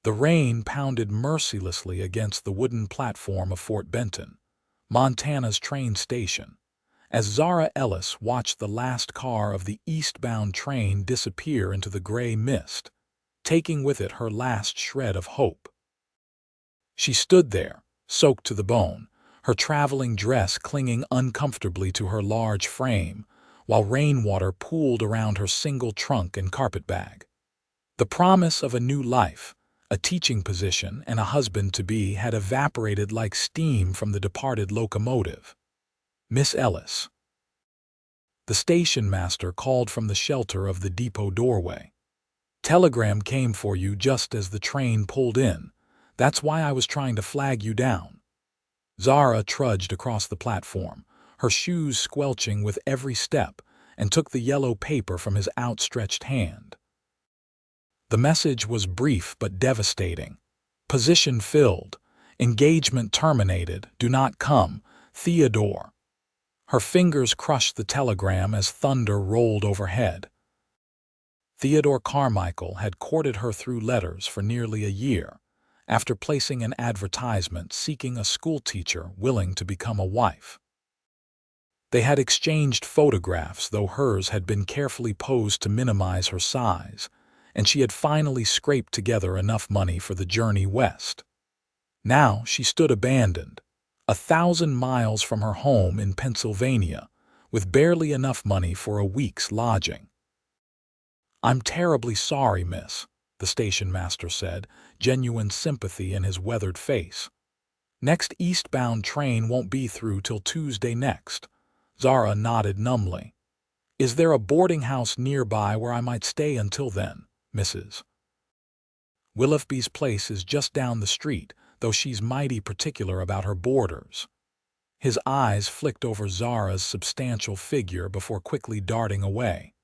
The rain pounded mercilessly against the wooden platform of Fort Benton, Montana's train station, as Zara Ellis watched the last car of the eastbound train disappear into the gray mist, taking with it her last shred of hope. She stood there, soaked to the bone, her traveling dress clinging uncomfortably to her large frame, while rainwater pooled around her single trunk and carpetbag. The promise of a new life, a teaching position, and a husband-to-be had evaporated like steam from the departed locomotive. "Miss Ellis." The station master called from the shelter of the depot doorway. "Telegram came for you just as the train pulled in. That's why I was trying to flag you down." Zara trudged across the platform, her shoes squelching with every step, and took the yellow paper from his outstretched hand. The message was brief but devastating. "Position filled. Engagement terminated. Do not come. Theodore." Her fingers crushed the telegram as thunder rolled overhead. Theodore Carmichael had courted her through letters for nearly a year, after placing an advertisement seeking a schoolteacher willing to become a wife. They had exchanged photographs, though hers had been carefully posed to minimize her size, and she had finally scraped together enough money for the journey west. Now she stood abandoned, 1,000 miles from her home in Pennsylvania, with barely enough money for a week's lodging. "I'm terribly sorry, miss," the station master said, genuine sympathy in his weathered face. "Next eastbound train won't be through till Tuesday next." Zara nodded numbly. "Is there a boarding house nearby where I might stay until then, Mrs.? Willoughby's place is just down the street, though she's mighty particular about her boarders." His eyes flicked over Zara's substantial figure before quickly darting away.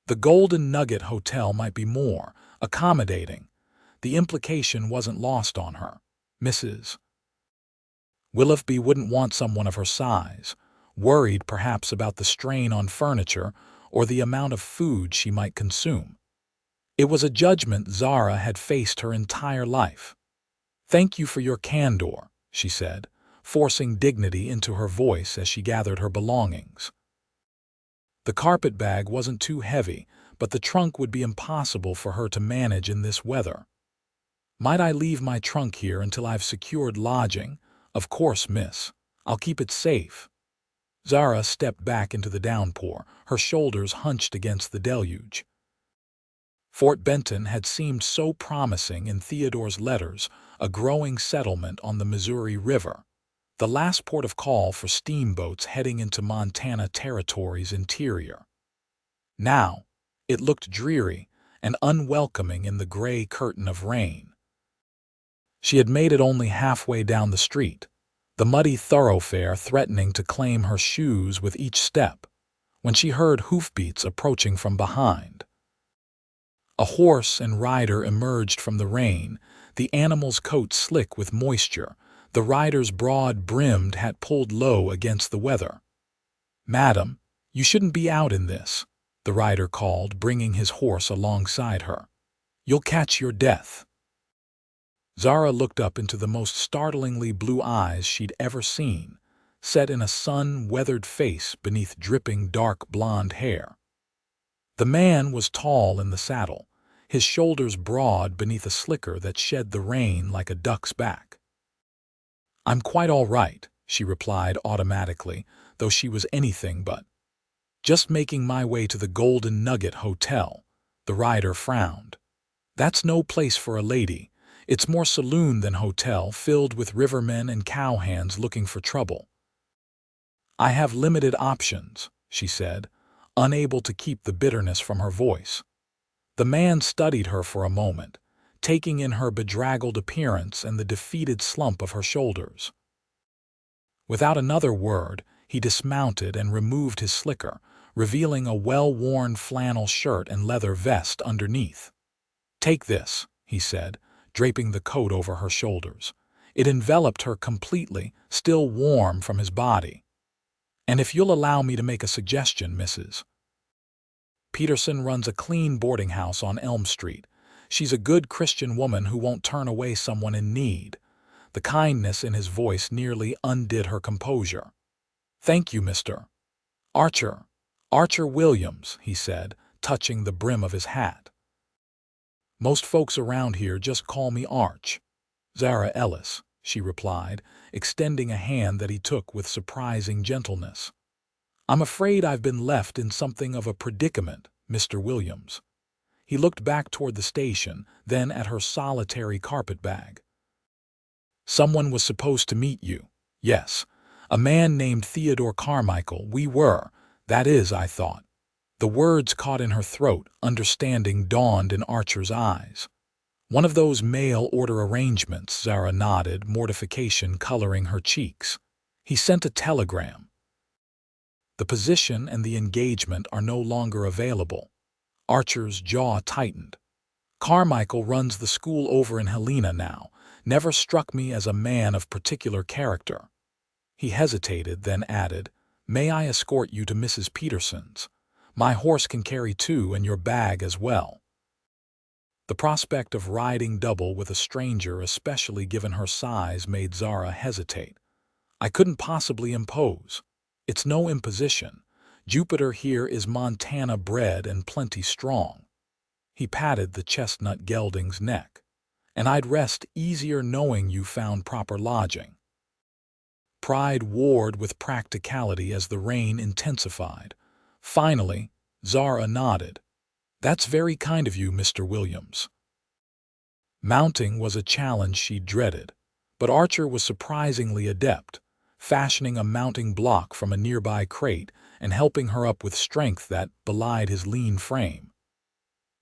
The Golden Nugget Hotel might be more accommodating. The implication wasn't lost on her. Mrs. Willoughby wouldn't want someone of her size, worried perhaps about the strain on furniture or the amount of food she might consume. It was a judgment Zara had faced her entire life. "Thank you for your candor," she said, forcing dignity into her voice as she gathered her belongings. The carpetbag wasn't too heavy, but the trunk would be impossible for her to manage in this weather. "Might I leave my trunk here until I've secured lodging?" "Of course, miss. I'll keep it safe." Zara stepped back into the downpour, her shoulders hunched against the deluge. Fort Benton had seemed so promising in Theodore's letters, a growing settlement on the Missouri River, the last port of call for steamboats heading into Montana Territory's interior. Now, it looked dreary and unwelcoming in the gray curtain of rain. She had made it only halfway down the street, the muddy thoroughfare threatening to claim her shoes with each step, when she heard hoofbeats approaching from behind. A horse and rider emerged from the rain, the animal's coat slick with moisture, the rider's broad-brimmed hat pulled low against the weather. "Madam, you shouldn't be out in this," the rider called, bringing his horse alongside her. "You'll catch your death." Zara looked up into the most startlingly blue eyes she'd ever seen, set in a sun-weathered face beneath dripping dark blonde hair. The man was tall in the saddle, his shoulders broad beneath a slicker that shed the rain like a duck's back. "I'm quite all right," she replied automatically, though she was anything but. "Just making my way to the Golden Nugget Hotel." The rider frowned. "That's no place for a lady. It's more saloon than hotel, filled with rivermen and cowhands looking for trouble." "I have limited options," she said, unable to keep the bitterness from her voice. The man studied her for a moment, taking in her bedraggled appearance and the defeated slump of her shoulders. Without another word, he dismounted and removed his slicker, revealing a well-worn flannel shirt and leather vest underneath. "Take this," he said, draping the coat over her shoulders. It enveloped her completely, still warm from his body. "And if you'll allow me to make a suggestion, Mrs. Peterson runs a clean boarding house on Elm Street. She's a good Christian woman who won't turn away someone in need. The kindness in his voice nearly undid her composure. Thank you, Mr. Archer. Archer Williams, he said, touching the brim of his hat. Most folks around here just call me Arch. Zara Ellis, she replied, extending a hand that he took with surprising gentleness. I'm afraid I've been left in something of a predicament, Mr. Williams. He looked back toward the station, then at her solitary carpetbag. Someone was supposed to meet you. Yes, a man named Theodore Carmichael. That is, I thought. The words caught in her throat, understanding dawned in Archer's eyes. One of those mail-order arrangements, Zara nodded, mortification coloring her cheeks. He sent a telegram. The position and the engagement are no longer available. Archer's jaw tightened. Carmichael runs the school over in Helena now. Never struck me as a man of particular character. He hesitated, then added, May I escort you to Mrs. Peterson's? My horse can carry two and your bag as well. The prospect of riding double with a stranger, especially given her size, made Zara hesitate. I couldn't possibly impose. It's no imposition. Jupiter here is Montana bred and plenty strong. He patted the chestnut gelding's neck. And I'd rest easier knowing you found proper lodging. Pride warred with practicality as the rain intensified. Finally, Zara nodded. That's very kind of you, Mr. Williams. Mounting was a challenge she dreaded, but Archer was surprisingly adept, fashioning a mounting block from a nearby crate and helping her up with strength that belied his lean frame.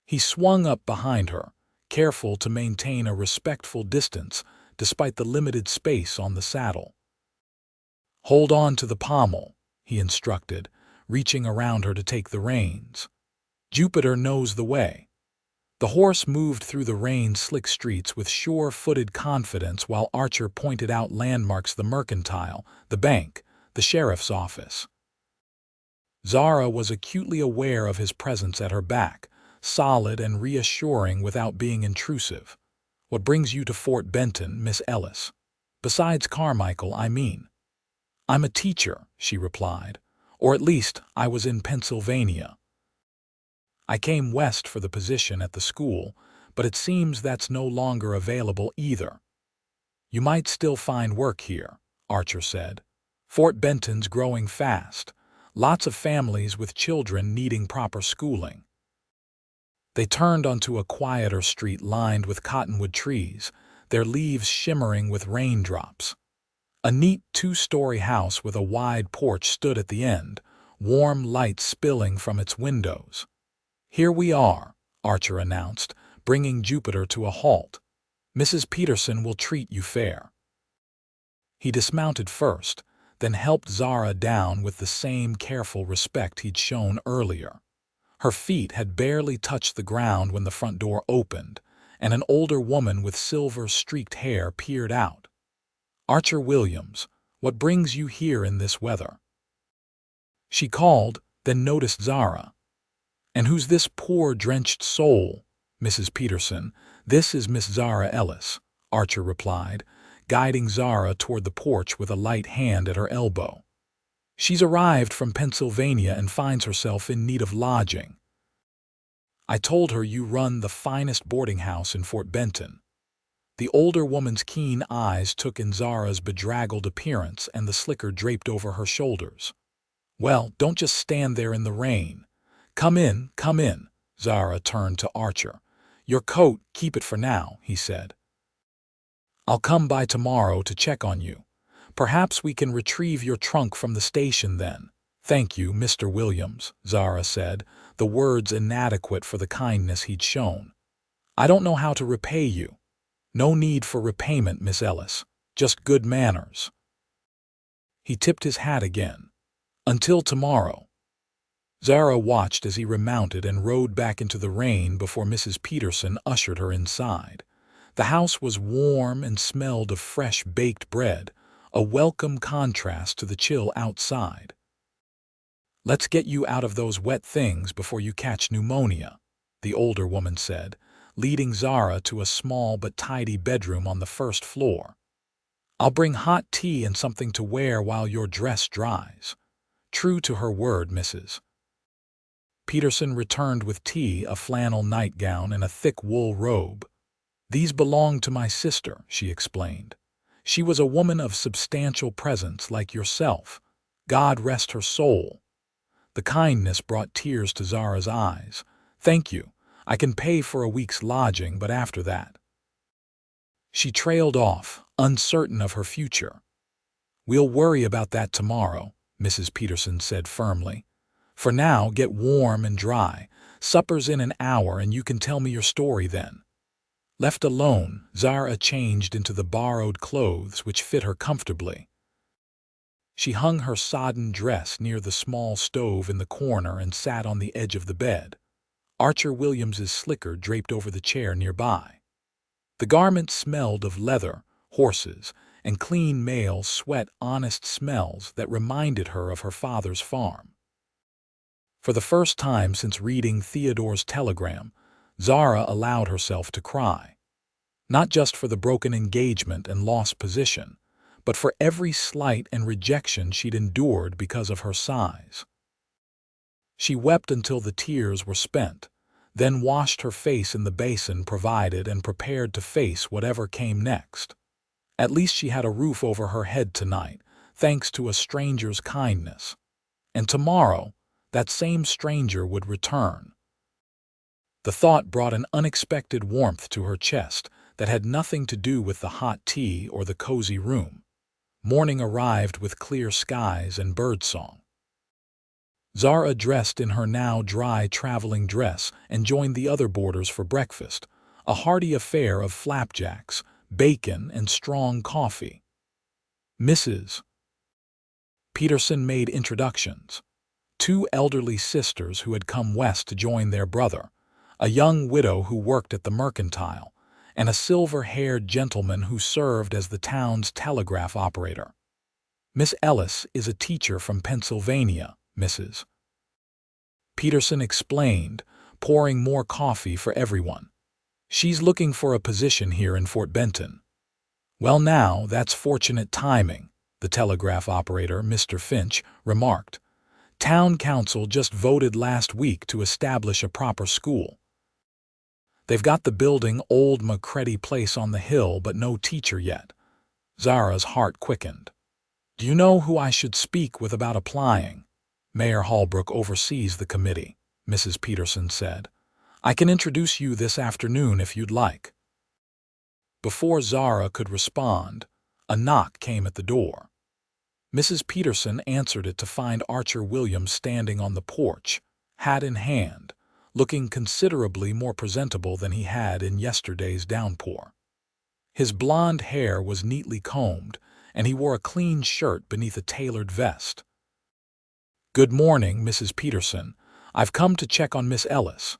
He swung up behind her, careful to maintain a respectful distance despite the limited space on the saddle. Hold on to the pommel, he instructed, reaching around her to take the reins. Jupiter knows the way. The horse moved through the rain-slick streets with sure-footed confidence while Archer pointed out landmarks: the mercantile, the bank, the sheriff's office. Zara was acutely aware of his presence at her back, solid and reassuring without being intrusive. What brings you to Fort Benton, Miss Ellis? Besides Carmichael, I mean. I'm a teacher, she replied. Or at least I was in Pennsylvania. I came west for the position at the school, but it seems that's no longer available either. You might still find work here, Archer said. Fort Benton's growing fast. Lots of families with children needing proper schooling. They turned onto a quieter street lined with cottonwood trees, their leaves shimmering with raindrops. A neat two-story house with a wide porch stood at the end, warm light spilling from its windows. Here we are, Archer announced, bringing Jupiter to a halt. Mrs. Peterson will treat you fair. He dismounted first, then helped Zara down with the same careful respect he'd shown earlier. Her feet had barely touched the ground when the front door opened, and an older woman with silver-streaked hair peered out. Archer Williams, what brings you here in this weather? She called, then noticed Zara. And who's this poor drenched soul? Mrs. Peterson, this is Miss Zara Ellis, Archer replied, guiding Zara toward the porch with a light hand at her elbow. She's arrived from Pennsylvania and finds herself in need of lodging. I told her you run the finest boarding house in Fort Benton. The older woman's keen eyes took in Zara's bedraggled appearance and the slicker draped over her shoulders. Well, don't just stand there in the rain. Come in, Zara turned to Archer. Your coat, keep it for now, he said. I'll come by tomorrow to check on you. Perhaps we can retrieve your trunk from the station then. Thank you, Mr. Williams, Zara said, the words inadequate for the kindness he'd shown. I don't know how to repay you. No need for repayment, Miss Ellis. Just good manners. He tipped his hat again. Until tomorrow. Zara watched as he remounted and rode back into the rain before Mrs. Peterson ushered her inside. The house was warm and smelled of fresh baked bread, a welcome contrast to the chill outside. Let's get you out of those wet things before you catch pneumonia, the older woman said, leading Zara to a small but tidy bedroom on the first floor. "I'll bring hot tea and something to wear while your dress dries." True to her word, Mrs. Peterson returned with tea, a flannel nightgown, and a thick wool robe. "These belonged to my sister," she explained. "She was a woman of substantial presence like yourself. God rest her soul." The kindness brought tears to Zara's eyes. "Thank you. I can pay for a week's lodging, but after that—" She trailed off, uncertain of her future. "We'll worry about that tomorrow," Mrs. Peterson said firmly. "For now, get warm and dry. Supper's in an hour and you can tell me your story then." Left alone, Zara changed into the borrowed clothes which fit her comfortably. She hung her sodden dress near the small stove in the corner and sat on the edge of the bed, Archer Williams's slicker draped over the chair nearby. The garment smelled of leather, horses, and clean male sweat, honest smells that reminded her of her father's farm. For the first time since reading Theodore's telegram, Zara allowed herself to cry. Not just for the broken engagement and lost position, but for every slight and rejection she'd endured because of her size. She wept until the tears were spent, then washed her face in the basin provided and prepared to face whatever came next. At least she had a roof over her head tonight, thanks to a stranger's kindness. And tomorrow, that same stranger would return. The thought brought an unexpected warmth to her chest that had nothing to do with the hot tea or the cozy room. Morning arrived with clear skies and birdsong. Zara dressed in her now dry traveling dress and joined the other boarders for breakfast, a hearty affair of flapjacks, bacon, and strong coffee. Mrs. Peterson made introductions. Two elderly sisters who had come west to join their brother, a young widow who worked at the mercantile, and a silver-haired gentleman who served as the town's telegraph operator. "Miss Ellis is a teacher from Pennsylvania," Mrs. Peterson explained, pouring more coffee for everyone. "She's looking for a position here in Fort Benton." "Well now, that's fortunate timing," the telegraph operator, Mr. Finch, remarked. "Town council just voted last week to establish a proper school. They've got the building, old McCready Place on the hill, but no teacher yet." Zara's heart quickened. "Do you know who I should speak with about applying?" "Mayor Holbrook oversees the committee," Mrs. Peterson said. "I can introduce you this afternoon if you'd like." Before Zara could respond, a knock came at the door. Mrs. Peterson answered it to find Archer Williams standing on the porch, hat in hand, looking considerably more presentable than he had in yesterday's downpour. His blonde hair was neatly combed, and he wore a clean shirt beneath a tailored vest. "Good morning, Mrs. Peterson. I've come to check on Miss Ellis."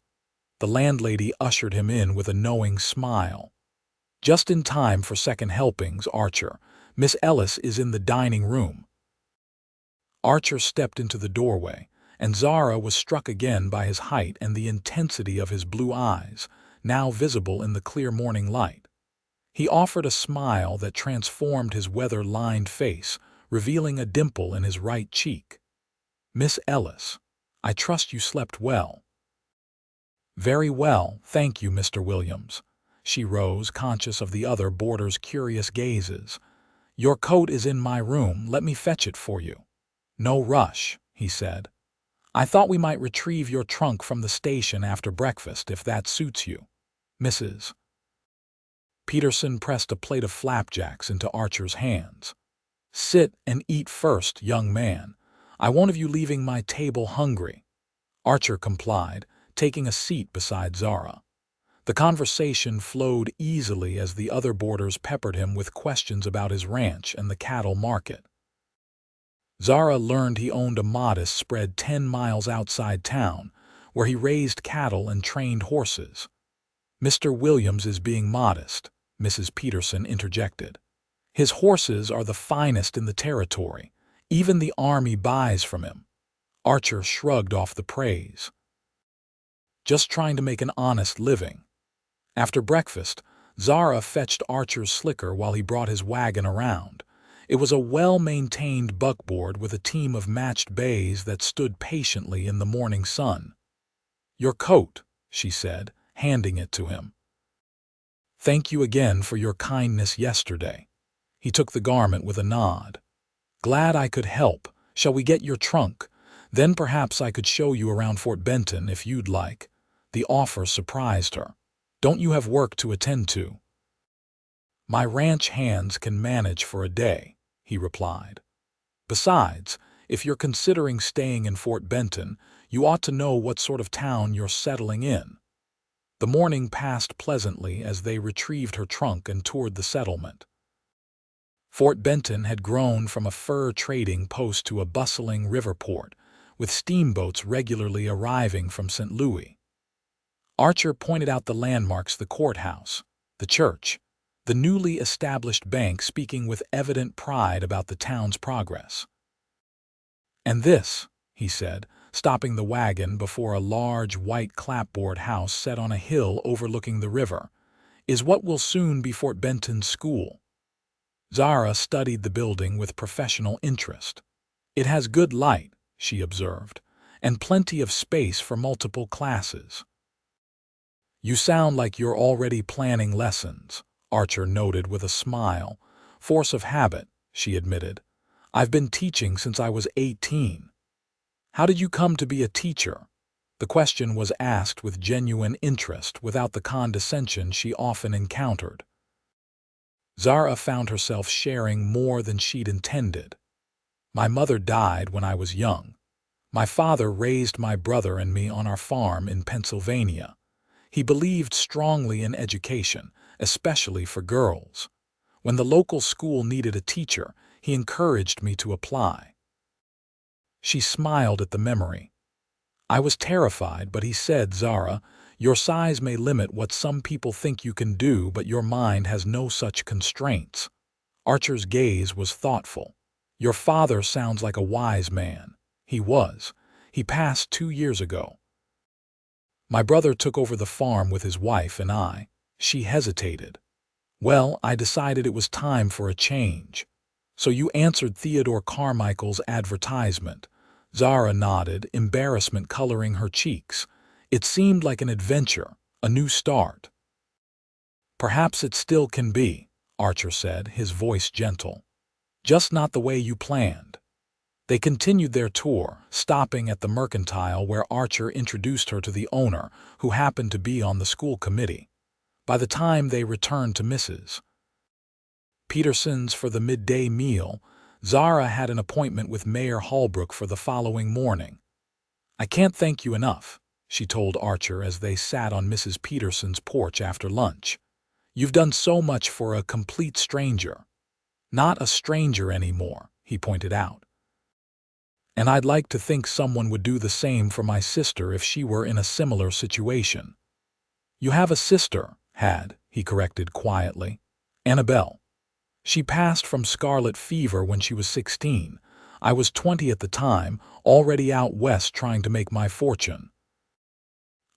The landlady ushered him in with a knowing smile. "Just in time for second helpings, Archer. Miss Ellis is in the dining room." Archer stepped into the doorway, and Zara was struck again by his height and the intensity of his blue eyes, now visible in the clear morning light. He offered a smile that transformed his weather-lined face, revealing a dimple in his right cheek. "Miss Ellis, I trust you slept well." "Very well, thank you, Mr. Williams." She rose, conscious of the other boarders' curious gazes. "Your coat is in my room. Let me fetch it for you." "No rush," he said. "I thought we might retrieve your trunk from the station after breakfast, if that suits you." Mrs. Peterson pressed a plate of flapjacks into Archer's hands. "Sit and eat first, young man. I won't have you leaving my table hungry." Archer complied, taking a seat beside Zara. The conversation flowed easily as the other boarders peppered him with questions about his ranch and the cattle market. Zara learned he owned a modest spread 10 miles outside town, where he raised cattle and trained horses. "Mr. Williams is being modest," Mrs. Peterson interjected. "His horses are the finest in the territory. Even the army buys from him." Archer shrugged off the praise. "Just trying to make an honest living." After breakfast, Zara fetched Archer's slicker while he brought his wagon around. It was a well-maintained buckboard with a team of matched bays that stood patiently in the morning sun. "Your coat," she said, handing it to him. "Thank you again for your kindness yesterday." He took the garment with a nod. "Glad I could help. Shall we get your trunk? Then perhaps I could show you around Fort Benton if you'd like." The offer surprised her. "Don't you have work to attend to?" "My ranch hands can manage for a day," he replied. "Besides, if you're considering staying in Fort Benton, you ought to know what sort of town you're settling in." The morning passed pleasantly as they retrieved her trunk and toured the settlement. Fort Benton had grown from a fur trading post to a bustling river port, with steamboats regularly arriving from St. Louis. Archer pointed out the landmarks: the courthouse, the church, the newly established bank, speaking with evident pride about the town's progress. "And this," he said, stopping the wagon before a large white clapboard house set on a hill overlooking the river, "is what will soon be Fort Benton's school." Zara studied the building with professional interest. "It has good light," she observed, "and plenty of space for multiple classes." "You sound like you're already planning lessons," Archer noted with a smile. "Force of habit," she admitted. "I've been teaching since I was 18. "How did you come to be a teacher?" The question was asked with genuine interest, without the condescension she often encountered. Zara found herself sharing more than she'd intended. "My mother died when I was young. My father raised my brother and me on our farm in Pennsylvania. He believed strongly in education, especially for girls. When the local school needed a teacher, he encouraged me to apply." She smiled at the memory. "I was terrified, but he said, 'Zara, your size may limit what some people think you can do, but your mind has no such constraints.'" Archer's gaze was thoughtful. "Your father sounds like a wise man." "He was. He passed 2 years ago. My brother took over the farm with his wife and I." She hesitated. "Well, I decided it was time for a change." "So you answered Theodore Carmichael's advertisement." Zara nodded, embarrassment coloring her cheeks. "It seemed like an adventure, a new start." "Perhaps it still can be," Archer said, his voice gentle. "Just not the way you planned." They continued their tour, stopping at the mercantile where Archer introduced her to the owner, who happened to be on the school committee. By the time they returned to Mrs. Peterson's for the midday meal, Zara had an appointment with Mayor Holbrook for the following morning. "I can't thank you enough," she told Archer as they sat on Mrs. Peterson's porch after lunch. "You've done so much for a complete stranger." "Not a stranger anymore," he pointed out. "And I'd like to think someone would do the same for my sister if she were in a similar situation." "You have a sister," he corrected quietly. "Annabelle. She passed from scarlet fever when she was 16. I was 20 at the time, already out west trying to make my fortune."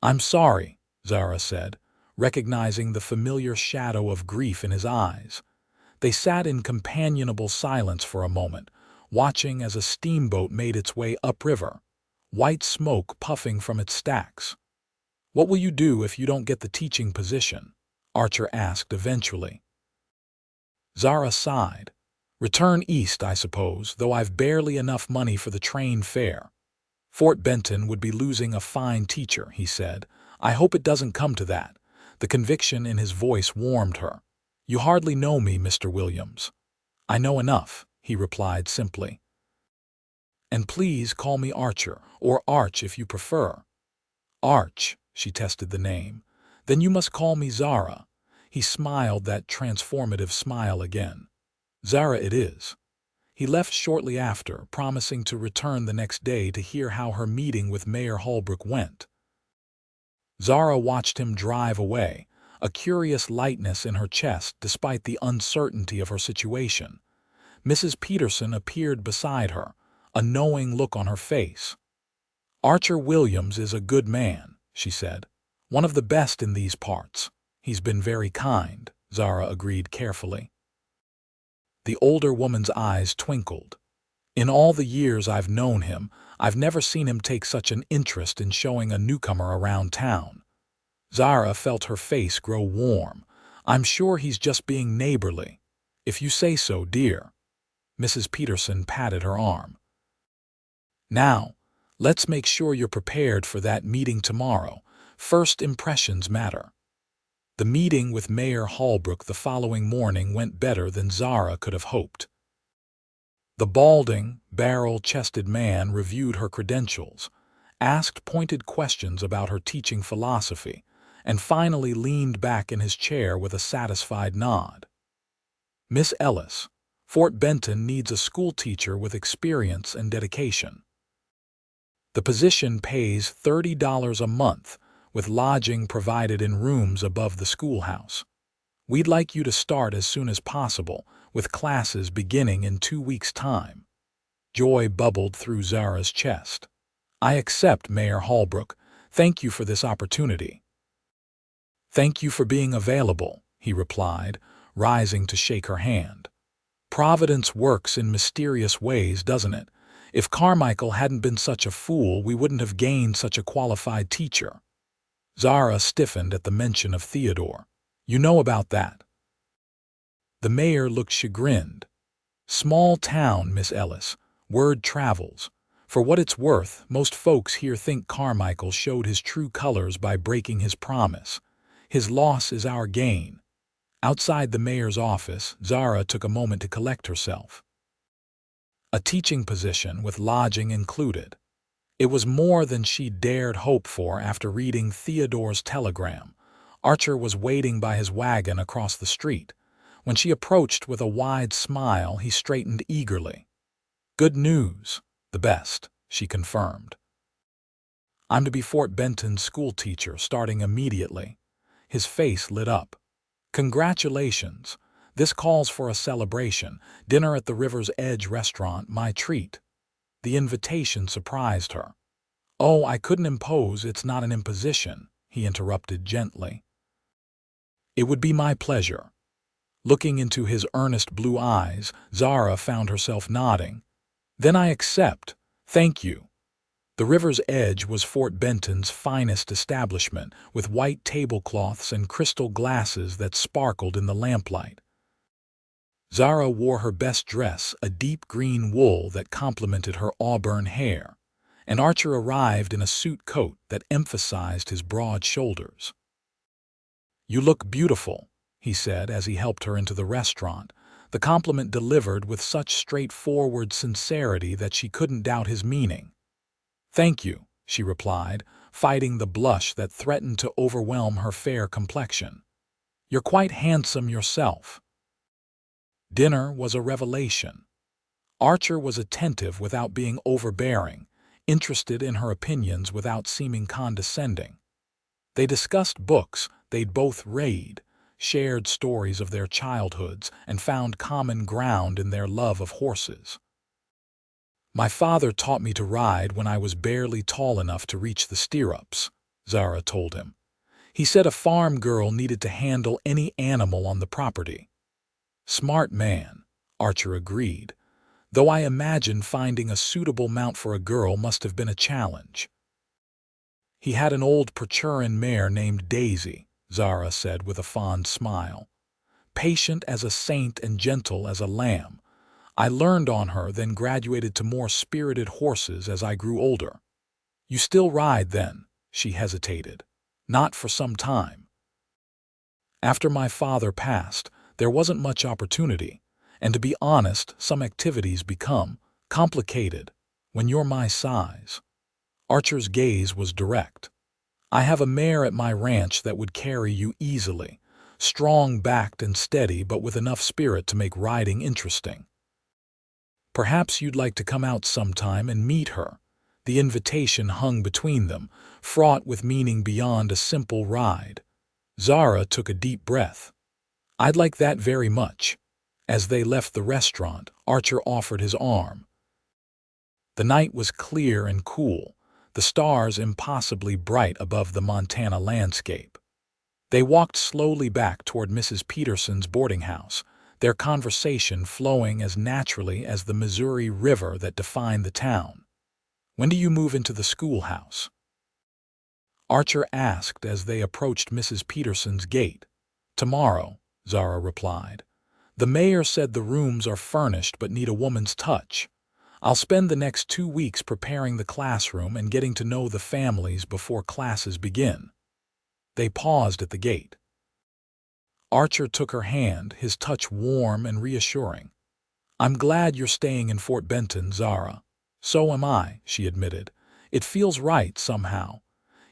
"I'm sorry," Zara said, recognizing the familiar shadow of grief in his eyes. They sat in companionable silence for a moment, watching as a steamboat made its way upriver, white smoke puffing from its stacks. "What will you do if you don't get the teaching position?" Archer asked eventually. Zara sighed. "Return east, I suppose, though I've barely enough money for the train fare." "Fort Benton would be losing a fine teacher," he said. "I hope it doesn't come to that." The conviction in his voice warmed her. "You hardly know me, Mr. Williams." "I know enough," he replied simply. "And please call me Archer, or Arch if you prefer." "Arch," she tested the name. "Then you must call me Zara." He smiled that transformative smile again. "Zara it is." He left shortly after, promising to return the next day to hear how her meeting with Mayor Holbrook went. Zara watched him drive away, a curious lightness in her chest despite the uncertainty of her situation. Mrs. Peterson appeared beside her, a knowing look on her face. "Archer Williams is a good man," she said. "One of the best in these parts. He's been very kind, Zara agreed carefully. The older woman's eyes twinkled. In all the years I've known him, I've never seen him take such an interest in showing a newcomer around town. Zara felt her face grow warm. I'm sure he's just being neighborly. If you say so, dear. Mrs. Peterson patted her arm. Now, let's make sure you're prepared for that meeting tomorrow. First impressions matter. The meeting with Mayor Holbrook the following morning went better than Zara could have hoped. The balding, barrel-chested man reviewed her credentials, asked pointed questions about her teaching philosophy, and finally leaned back in his chair with a satisfied nod. Miss Ellis, Fort Benton needs a schoolteacher with experience and dedication. The position pays $30 a month, with lodging provided in rooms above the schoolhouse. We'd like you to start as soon as possible, with classes beginning in 2 weeks' time. Joy bubbled through Zara's chest. I accept, Mayor Holbrook. Thank you for this opportunity. Thank you for being available, he replied, rising to shake her hand. Providence works in mysterious ways, doesn't it? If Carmichael hadn't been such a fool, we wouldn't have gained such a qualified teacher. Zara stiffened at the mention of Theodore. You know about that. The mayor looked chagrined. Small town, Miss Ellis. Word travels. For what it's worth, most folks here think Carmichael showed his true colors by breaking his promise. His loss is our gain. Outside the mayor's office, Zara took a moment to collect herself. A teaching position with lodging included. It was more than she dared hope for after reading Theodore's telegram. Archer was waiting by his wagon across the street. When she approached with a wide smile, he straightened eagerly. Good news. The best, she confirmed. I'm to be Fort Benton's schoolteacher starting immediately. His face lit up. Congratulations. This calls for a celebration. Dinner at the River's Edge restaurant, my treat. The invitation surprised her. Oh, I couldn't impose, it's not an imposition, he interrupted gently. It would be my pleasure. Looking into his earnest blue eyes, Zara found herself nodding. Then I accept. Thank you. The River's Edge was Fort Benton's finest establishment, with white tablecloths and crystal glasses that sparkled in the lamplight. Zara wore her best dress, a deep green wool that complemented her auburn hair, and Archer arrived in a suit coat that emphasized his broad shoulders. You look beautiful, he said as he helped her into the restaurant, the compliment delivered with such straightforward sincerity that she couldn't doubt his meaning. Thank you, she replied, fighting the blush that threatened to overwhelm her fair complexion. You're quite handsome yourself. Dinner was a revelation. Archer was attentive without being overbearing, interested in her opinions without seeming condescending. They discussed books they'd both read, shared stories of their childhoods, and found common ground in their love of horses. My father taught me to ride when I was barely tall enough to reach the stirrups, Zara told him. He said a farm girl needed to handle any animal on the property. Smart man, Archer agreed, though I imagine finding a suitable mount for a girl must have been a challenge. He had an old Percheron mare named Daisy, Zara said with a fond smile. Patient as a saint and gentle as a lamb. I learned on her, then graduated to more spirited horses as I grew older. You still ride then? She hesitated. Not for some time. After my father passed, there wasn't much opportunity, and to be honest, some activities become complicated when you're my size. Archer's gaze was direct. I have a mare at my ranch that would carry you easily, strong-backed and steady but with enough spirit to make riding interesting. Perhaps you'd like to come out sometime and meet her. The invitation hung between them, fraught with meaning beyond a simple ride. Zara took a deep breath. I'd like that very much. As they left the restaurant, Archer offered his arm. The night was clear and cool, the stars impossibly bright above the Montana landscape. They walked slowly back toward Mrs. Peterson's boarding house, their conversation flowing as naturally as the Missouri River that defined the town. "When do you move into the schoolhouse?" Archer asked as they approached Mrs. Peterson's gate. "Tomorrow," Zara replied. "The mayor said the rooms are furnished but need a woman's touch. I'll spend the next 2 weeks preparing the classroom and getting to know the families before classes begin." They paused at the gate. Archer took her hand, his touch warm and reassuring. "I'm glad you're staying in Fort Benton, Zara." "So am I," she admitted. "It feels right somehow."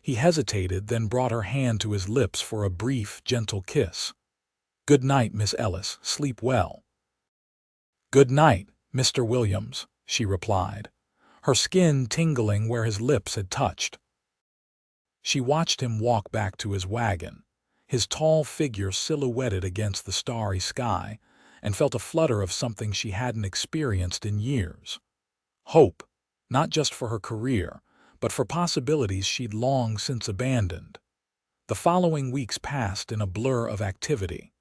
He hesitated, then brought her hand to his lips for a brief, gentle kiss. "Good night, Miss Ellis. Sleep well." "Good night, Mr. Williams," she replied, her skin tingling where his lips had touched. She watched him walk back to his wagon, his tall figure silhouetted against the starry sky, and felt a flutter of something she hadn't experienced in years. Hope, not just for her career, but for possibilities she'd long since abandoned. The following weeks passed in a blur of activity.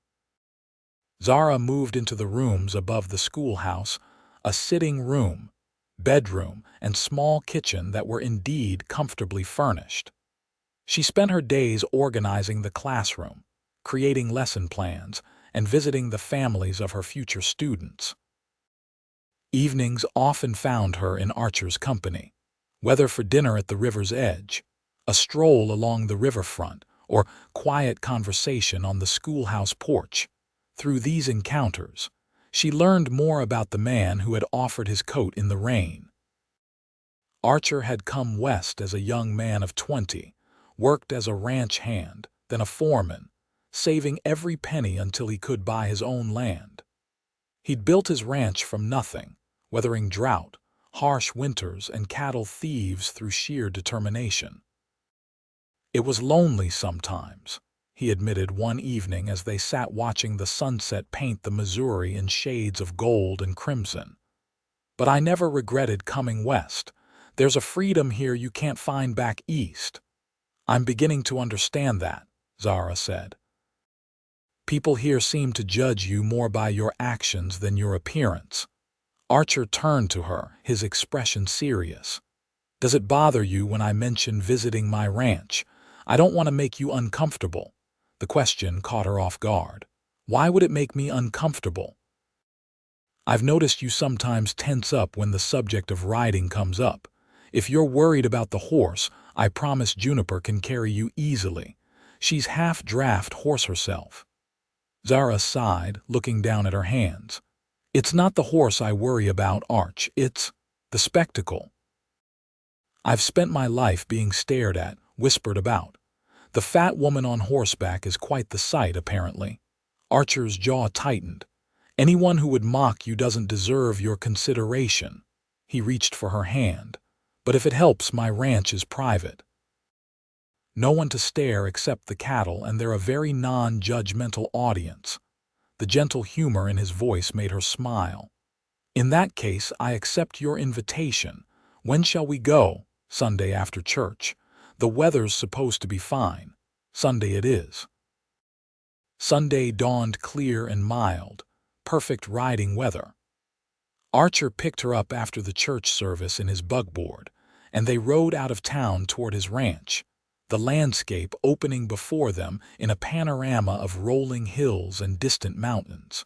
Zara moved into the rooms above the schoolhouse, a sitting room, bedroom, and small kitchen that were indeed comfortably furnished. She spent her days organizing the classroom, creating lesson plans, and visiting the families of her future students. Evenings often found her in Archer's company, whether for dinner at the river's edge, a stroll along the riverfront, or quiet conversation on the schoolhouse porch. Through these encounters, she learned more about the man who had offered his coat in the rain. Archer had come west as a young man of 20, worked as a ranch hand, then a foreman, saving every penny until he could buy his own land. He'd built his ranch from nothing, weathering drought, harsh winters, and cattle thieves through sheer determination. "It was lonely sometimes," he admitted one evening as they sat watching the sunset paint the Missouri in shades of gold and crimson. "But I never regretted coming west. There's a freedom here you can't find back east." "I'm beginning to understand that," Zara said. "People here seem to judge you more by your actions than your appearance." Archer turned to her, his expression serious. "Does it bother you when I mention visiting my ranch? I don't want to make you uncomfortable." The question caught her off guard. "Why would it make me uncomfortable?" "I've noticed you sometimes tense up when the subject of riding comes up. If you're worried about the horse, I promise Juniper can carry you easily. She's half-draft horse herself." Zara sighed, looking down at her hands. "It's not the horse I worry about, Arch. It's the spectacle. I've spent my life being stared at, whispered about. The fat woman on horseback is quite the sight, apparently." Archer's jaw tightened. "Anyone who would mock you doesn't deserve your consideration." He reached for her hand. "But if it helps, my ranch is private. No one to stare except the cattle, and they're a very non-judgmental audience." The gentle humor in his voice made her smile. "In that case, I accept your invitation. When shall we go?" "Sunday after church. The weather's supposed to be fine." "Sunday it is." Sunday dawned clear and mild, perfect riding weather. Archer picked her up after the church service in his bugboard, and they rode out of town toward his ranch, the landscape opening before them in a panorama of rolling hills and distant mountains.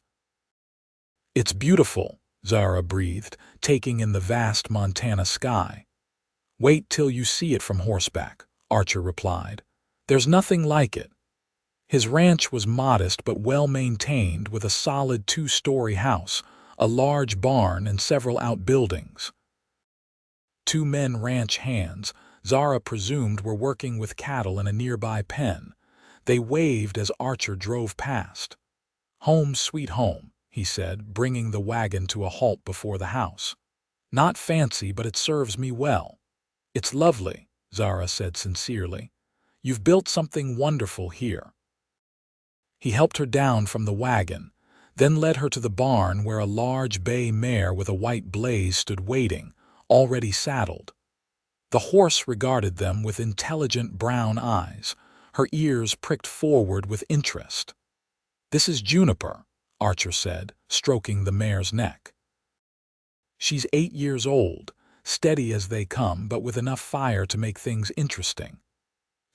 "It's beautiful," Zara breathed, taking in the vast Montana sky. "Wait till you see it from horseback," Archer replied. "There's nothing like it." His ranch was modest but well-maintained, with a solid 2-story house, a large barn, and several outbuildings. 2 men ranch hands, Zara presumed, were working with cattle in a nearby pen. They waved as Archer drove past. "Home sweet home," he said, bringing the wagon to a halt before the house. "Not fancy, but it serves me well." "It's lovely," Zara said sincerely. "You've built something wonderful here." He helped her down from the wagon, then led her to the barn where a large bay mare with a white blaze stood waiting, already saddled. The horse regarded them with intelligent brown eyes, her ears pricked forward with interest. "This is Juniper," Archer said, stroking the mare's neck. "She's 8 years old, steady as they come, but with enough fire to make things interesting."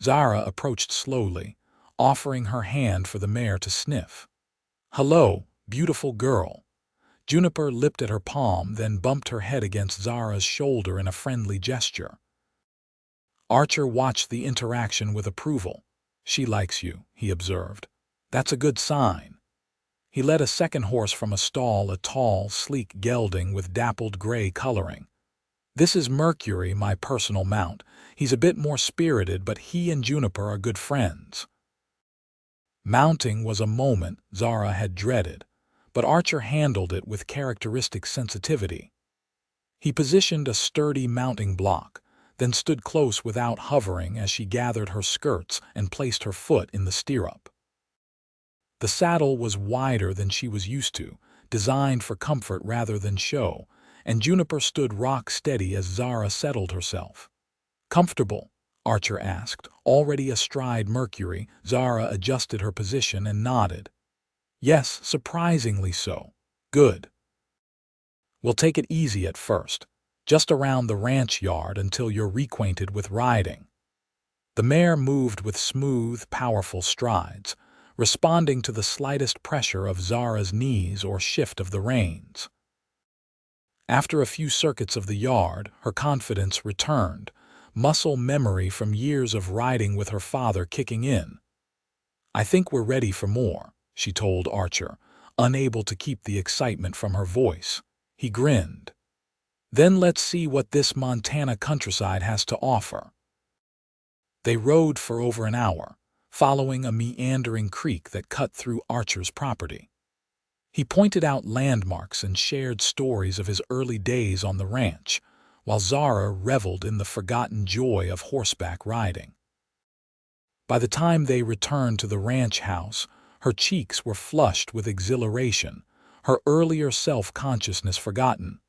Zara approached slowly, offering her hand for the mare to sniff. "Hello, beautiful girl." Juniper lipped at her palm, then bumped her head against Zara's shoulder in a friendly gesture. Archer watched the interaction with approval. "She likes you," he observed. "That's a good sign." He led a second horse from a stall, a tall, sleek gelding with dappled gray coloring. "This is Mercury, my personal mount. He's a bit more spirited, but he and Juniper are good friends." Mounting was a moment Zara had dreaded, but Archer handled it with characteristic sensitivity. He positioned a sturdy mounting block, then stood close without hovering as she gathered her skirts and placed her foot in the stirrup. The saddle was wider than she was used to, designed for comfort rather than show, and Juniper stood rock steady as Zara settled herself. "Comfortable?" Archer asked. Already astride Mercury, Zara adjusted her position and nodded. "Yes, surprisingly so. Good. We'll take it easy at first, just around the ranch yard until you're reacquainted with riding." The mare moved with smooth, powerful strides, responding to the slightest pressure of Zara's knees or shift of the reins. After a few circuits of the yard, her confidence returned, muscle memory from years of riding with her father kicking in. "I think we're ready for more," she told Archer, unable to keep the excitement from her voice. He grinned. "Then let's see what this Montana countryside has to offer." They rode for over an hour, following a meandering creek that cut through Archer's property. He pointed out landmarks and shared stories of his early days on the ranch, while Zara reveled in the forgotten joy of horseback riding. By the time they returned to the ranch house, her cheeks were flushed with exhilaration, her earlier self-consciousness forgotten.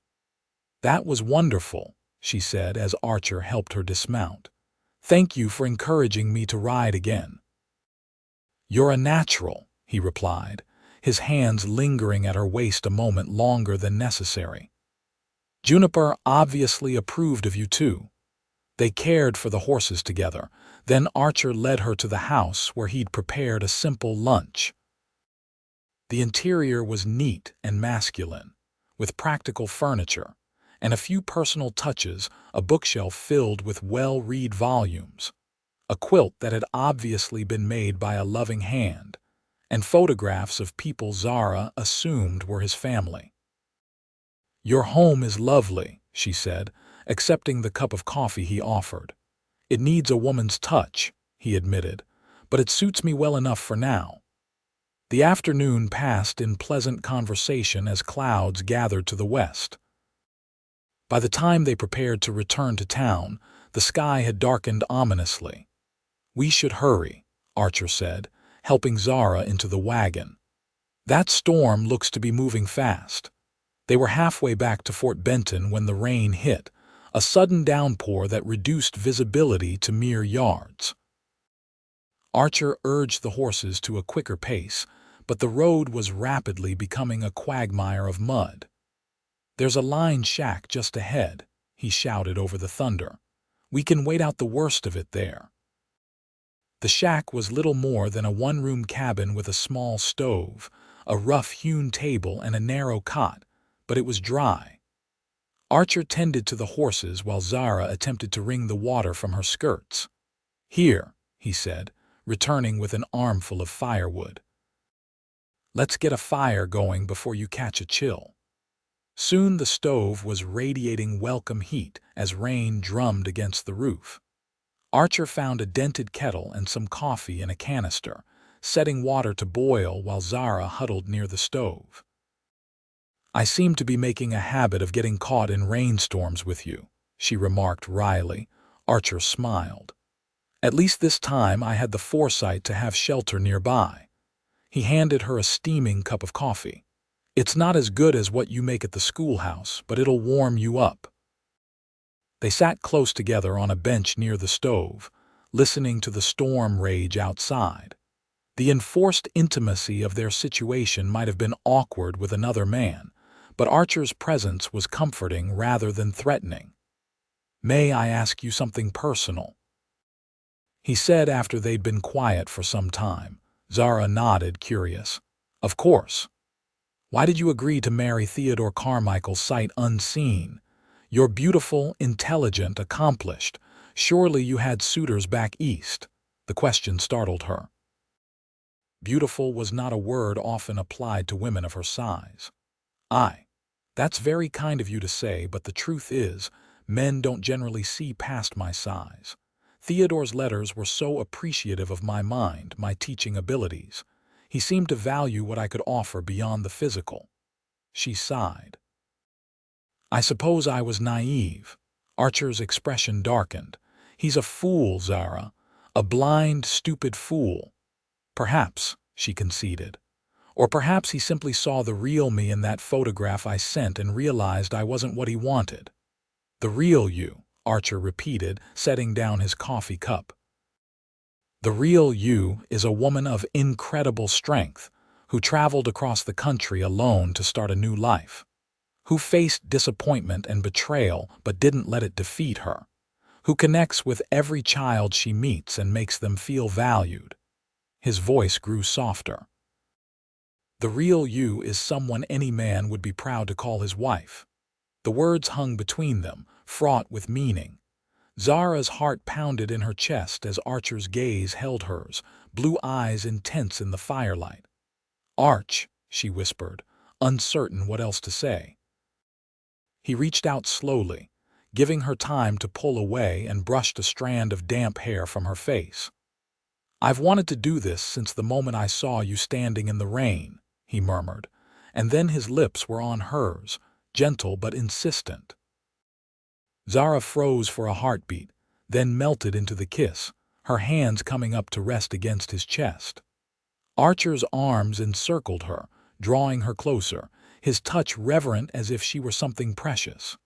"That was wonderful," she said as Archer helped her dismount. "Thank you for encouraging me to ride again." "You're a natural," he replied, his hands lingering at her waist a moment longer than necessary. "Juniper obviously approved of you too." They cared for the horses together. Then Archer led her to the house where he'd prepared a simple lunch. The interior was neat and masculine, with practical furniture, and a few personal touches, a bookshelf filled with well-read volumes, a quilt that had obviously been made by a loving hand, and photographs of people Zara assumed were his family. "Your home is lovely," she said, accepting the cup of coffee he offered. "It needs a woman's touch," he admitted, "but it suits me well enough for now." The afternoon passed in pleasant conversation as clouds gathered to the west. By the time they prepared to return to town, the sky had darkened ominously. "We should hurry," Archer said, helping Zara into the wagon. "That storm looks to be moving fast." They were halfway back to Fort Benton when the rain hit, a sudden downpour that reduced visibility to mere yards. Archer urged the horses to a quicker pace, but the road was rapidly becoming a quagmire of mud. "There's a line shack just ahead," he shouted over the thunder. "We can wait out the worst of it there." The shack was little more than a one-room cabin with a small stove, a rough-hewn table, and a narrow cot, but it was dry. Archer tended to the horses while Zara attempted to wring the water from her skirts. "Here," he said, returning with an armful of firewood. "Let's get a fire going before you catch a chill." Soon the stove was radiating welcome heat as rain drummed against the roof. Archer found a dented kettle and some coffee in a canister, setting water to boil while Zara huddled near the stove. "I seem to be making a habit of getting caught in rainstorms with you," she remarked wryly. Archer smiled. "At least this time I had the foresight to have shelter nearby." He handed her a steaming cup of coffee. "It's not as good as what you make at the schoolhouse, but it'll warm you up." They sat close together on a bench near the stove, listening to the storm rage outside. The enforced intimacy of their situation might have been awkward with another man, but Archer's presence was comforting rather than threatening. "May I ask you something personal?" he said after they'd been quiet for some time. Zara nodded, curious. "Of course. Why did you agree to marry Theodore Carmichael sight unseen? You're beautiful, intelligent, accomplished. Surely you had suitors back east." The question startled her. Beautiful was not a word often applied to women of her size. That's very kind of you to say, but the truth is, men don't generally see past my size. Theodore's letters were so appreciative of my mind, my teaching abilities. He seemed to value what I could offer beyond the physical." She sighed. "I suppose I was naive." Archer's expression darkened. "He's a fool, Zara. A blind, stupid fool." "Perhaps," she conceded. "Or perhaps he simply saw the real me in that photograph I sent and realized I wasn't what he wanted." "The real you," Archer repeated, setting down his coffee cup. "The real you is a woman of incredible strength, who traveled across the country alone to start a new life, who faced disappointment and betrayal but didn't let it defeat her, who connects with every child she meets and makes them feel valued." His voice grew softer. "The real you is someone any man would be proud to call his wife." The words hung between them, fraught with meaning. Zara's heart pounded in her chest as Archer's gaze held hers, blue eyes intense in the firelight. "Arch," she whispered, uncertain what else to say. He reached out slowly, giving her time to pull away, and brushed a strand of damp hair from her face. "I've wanted to do this since the moment I saw you standing in the rain," he murmured, and then his lips were on hers, gentle but insistent. Zara froze for a heartbeat, then melted into the kiss, her hands coming up to rest against his chest. Archer's arms encircled her, drawing her closer, his touch reverent as if she were something precious.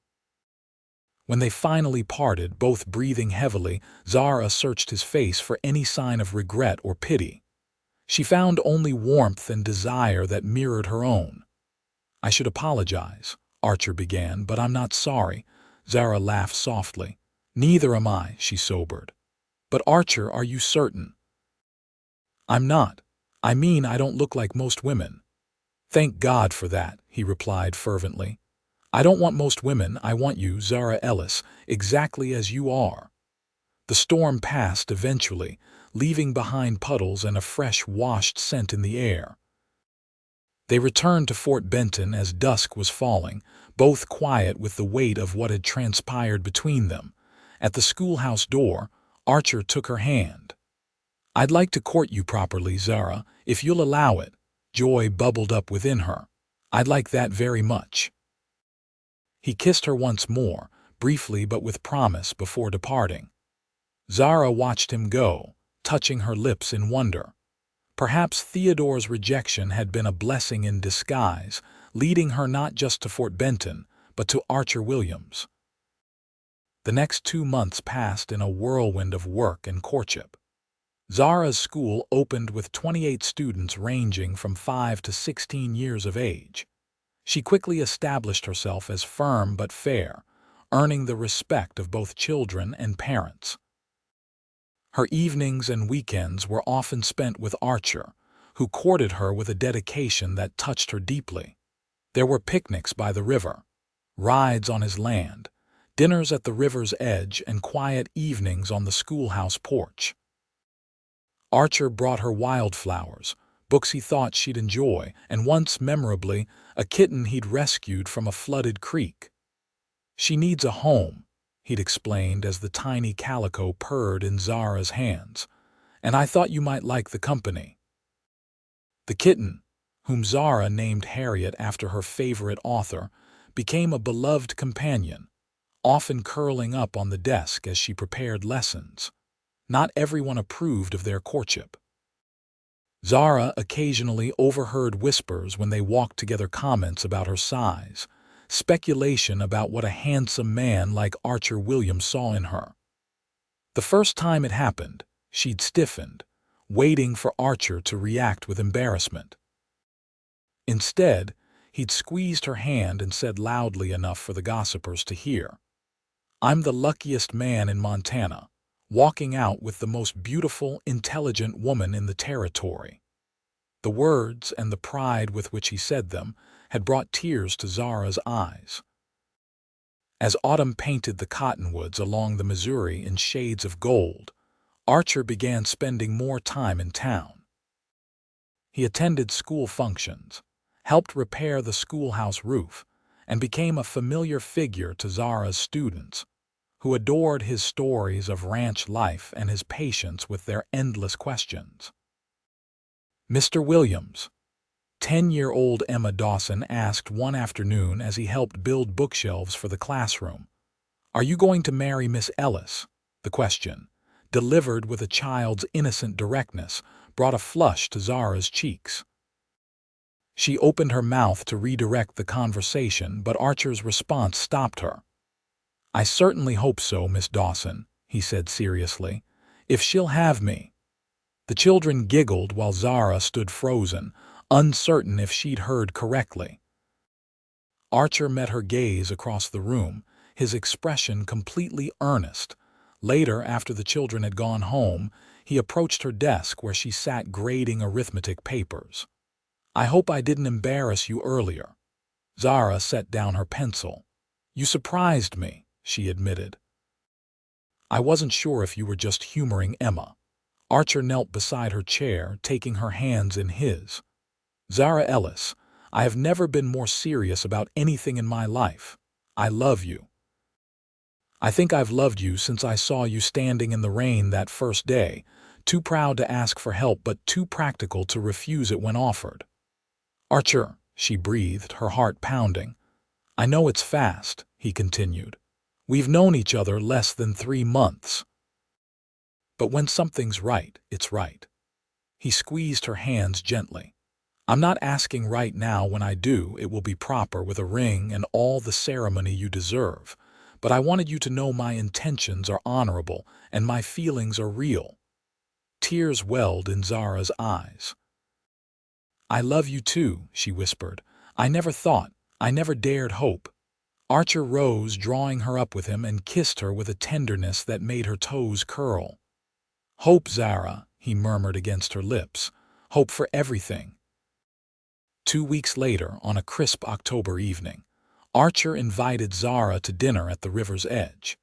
When they finally parted, both breathing heavily, Zara searched his face for any sign of regret or pity. She found only warmth and desire that mirrored her own. "I should apologize," Archer began, "but I'm not sorry." Zara laughed softly. "Neither am I," she sobered. "But Archer, are you certain?" "I'm not. I mean, I don't look like most women." "Thank God for that," he replied fervently. "I don't want most women, I want you, Zara Ellis, exactly as you are." The storm passed eventually, leaving behind puddles and a fresh, washed scent in the air. They returned to Fort Benton as dusk was falling, both quiet with the weight of what had transpired between them. At the schoolhouse door, Archer took her hand. "I'd like to court you properly, Zara, if you'll allow it." Joy bubbled up within her. "I'd like that very much." He kissed her once more, briefly but with promise, before departing. Zara watched him go, touching her lips in wonder. Perhaps Theodore's rejection had been a blessing in disguise, leading her not just to Fort Benton, but to Archer Williams. The next 2 months passed in a whirlwind of work and courtship. Zara's school opened with 28 students ranging from 5 to 16 years of age. She quickly established herself as firm but fair, earning the respect of both children and parents. Her evenings and weekends were often spent with Archer, who courted her with a dedication that touched her deeply. There were picnics by the river, rides on his land, dinners at the river's edge, and quiet evenings on the schoolhouse porch. Archer brought her wildflowers, books he thought she'd enjoy, and once, memorably, a kitten he'd rescued from a flooded creek. "She needs a home," he'd explained as the tiny calico purred in Zara's hands, "and I thought you might like the company." The kitten, whom Zara named Harriet after her favorite author, became a beloved companion, often curling up on the desk as she prepared lessons. Not everyone approved of their courtship. Zara occasionally overheard whispers when they walked together, comments about her size, speculation about what a handsome man like Archer Williams saw in her. The first time it happened, she'd stiffened, waiting for Archer to react with embarrassment. Instead, he'd squeezed her hand and said loudly enough for the gossipers to hear, "I'm the luckiest man in Montana, walking out with the most beautiful, intelligent woman in the territory." The words and the pride with which he said them had brought tears to Zara's eyes. As autumn painted the cottonwoods along the Missouri in shades of gold, Archer began spending more time in town. He attended school functions, helped repair the schoolhouse roof, and became a familiar figure to Zara's students, who adored his stories of ranch life and his patience with their endless questions. "Mr. Williams," 10-year-old Emma Dawson asked one afternoon as he helped build bookshelves for the classroom, "are you going to marry Miss Ellis?" The question, delivered with a child's innocent directness, brought a flush to Zara's cheeks. She opened her mouth to redirect the conversation, but Archer's response stopped her. "I certainly hope so, Miss Dawson," he said seriously, "if she'll have me." The children giggled while Zara stood frozen, uncertain if she'd heard correctly. Archer met her gaze across the room, his expression completely earnest. Later, after the children had gone home, he approached her desk where she sat grading arithmetic papers. "I hope I didn't embarrass you earlier." Zara set down her pencil. "You surprised me," she admitted. "I wasn't sure if you were just humoring Emma." Archer knelt beside her chair, taking her hands in his. "Zara Ellis, I have never been more serious about anything in my life. I love you. I think I've loved you since I saw you standing in the rain that first day, too proud to ask for help but too practical to refuse it when offered." "Archer," she breathed, her heart pounding. "I know it's fast," he continued. "We've known each other less than 3 months. But when something's right, it's right." He squeezed her hands gently. "I'm not asking right now. When I do, it will be proper with a ring and all the ceremony you deserve. But I wanted you to know my intentions are honorable and my feelings are real." Tears welled in Zara's eyes. "I love you too," she whispered. "I never thought, I never dared hope." Archer rose, drawing her up with him, and kissed her with a tenderness that made her toes curl. "Hope, Zara," he murmured against her lips. "Hope for everything." 2 weeks later, on a crisp October evening, Archer invited Zara to dinner at the river's edge.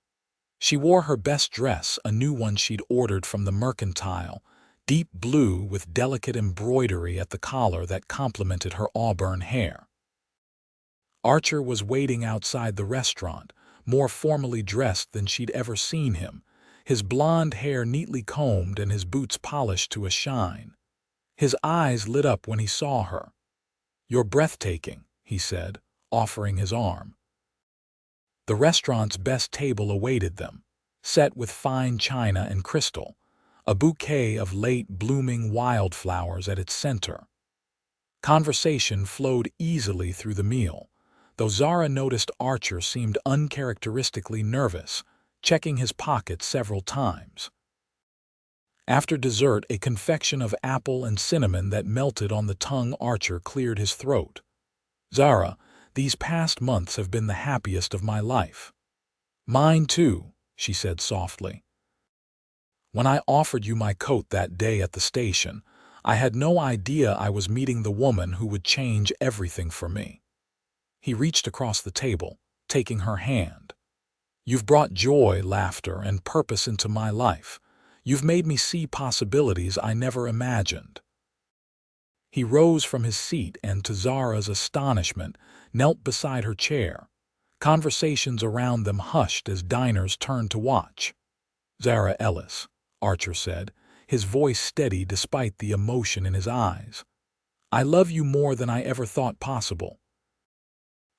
She wore her best dress, a new one she'd ordered from the Mercantile, deep blue with delicate embroidery at the collar that complemented her auburn hair. Archer was waiting outside the restaurant, more formally dressed than she'd ever seen him, his blonde hair neatly combed and his boots polished to a shine. His eyes lit up when he saw her. "You're breathtaking," he said, offering his arm. The restaurant's best table awaited them, set with fine china and crystal, a bouquet of late-blooming wildflowers at its center. Conversation flowed easily through the meal, though Zara noticed Archer seemed uncharacteristically nervous, checking his pockets several times. After dessert, a confection of apple and cinnamon that melted on the tongue, Archer cleared his throat. "Zara, these past months have been the happiest of my life." "Mine too," she said softly. "When I offered you my coat that day at the station, I had no idea I was meeting the woman who would change everything for me." He reached across the table, taking her hand. "You've brought joy, laughter, and purpose into my life. You've made me see possibilities I never imagined." He rose from his seat and, to Zara's astonishment, knelt beside her chair. Conversations around them hushed as diners turned to watch. "Zara Ellis," Archer said, his voice steady despite the emotion in his eyes. "I love you more than I ever thought possible.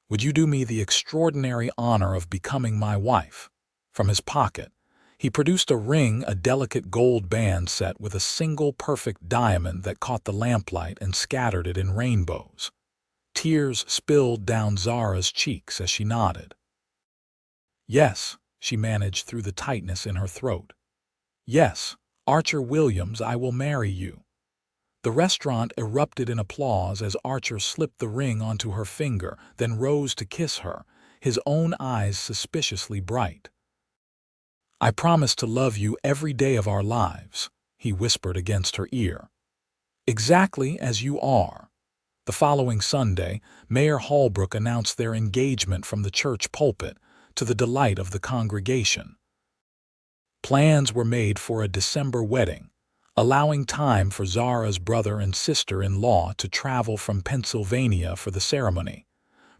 Would you do me the extraordinary honor of becoming my wife?" From his pocket, he produced a ring, a delicate gold band set with a single perfect diamond that caught the lamplight and scattered it in rainbows. Tears spilled down Zara's cheeks as she nodded. "Yes," she managed through the tightness in her throat. "Yes, Archer Williams, I will marry you." The restaurant erupted in applause as Archer slipped the ring onto her finger, then rose to kiss her, his own eyes suspiciously bright. "I promise to love you every day of our lives," he whispered against her ear. "Exactly as you are." The following Sunday, Mayor Holbrook announced their engagement from the church pulpit, to the delight of the congregation. Plans were made for a December wedding, allowing time for Zara's brother and sister-in-law to travel from Pennsylvania for the ceremony.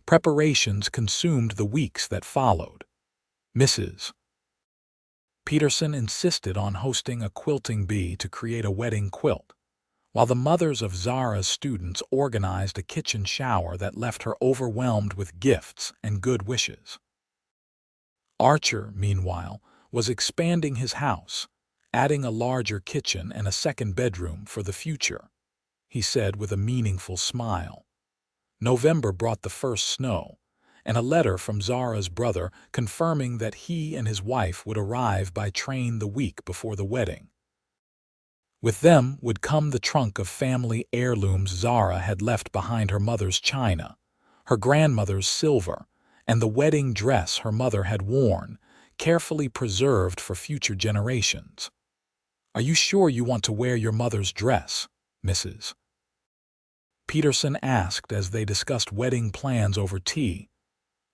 Preparations consumed the weeks that followed. Mrs. Peterson insisted on hosting a quilting bee to create a wedding quilt, while the mothers of Zara's students organized a kitchen shower that left her overwhelmed with gifts and good wishes. Archer, meanwhile, was expanding his house, adding a larger kitchen and a second bedroom for the future, he said with a meaningful smile. November brought the first snow, and a letter from Zara's brother confirming that he and his wife would arrive by train the week before the wedding. With them would come the trunk of family heirlooms Zara had left behind: her mother's china, her grandmother's silver, and the wedding dress her mother had worn, carefully preserved for future generations. "Are you sure you want to wear your mother's dress?" Mrs. Peterson asked as they discussed wedding plans over tea.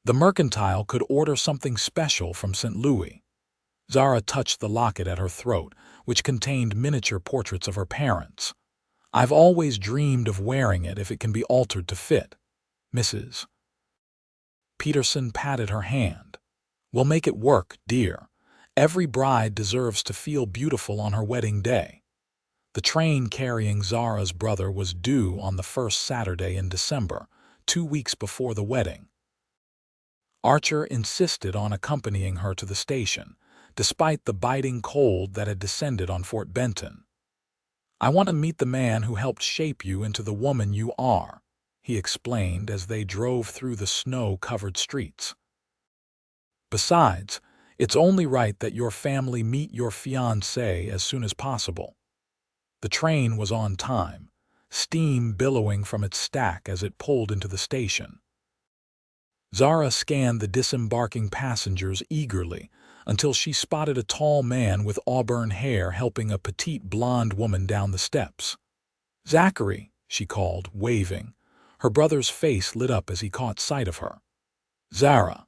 "The mercantile could order something special from St. Louis." Zara touched the locket at her throat, which contained miniature portraits of her parents. "I've always dreamed of wearing it if it can be altered to fit." Mrs. Peterson patted her hand. "We'll make it work, dear. Every bride deserves to feel beautiful on her wedding day." The train carrying Zara's brother was due on the first Saturday in December, 2 weeks before the wedding. Archer insisted on accompanying her to the station, despite the biting cold that had descended on Fort Benton. "I want to meet the man who helped shape you into the woman you are," he explained as they drove through the snow-covered streets. "Besides, it's only right that your family meet your fiancé as soon as possible." The train was on time, steam billowing from its stack as it pulled into the station. Zara scanned the disembarking passengers eagerly until she spotted a tall man with auburn hair helping a petite blonde woman down the steps. "Zachary," she called, waving. Her brother's face lit up as he caught sight of her. "Zara."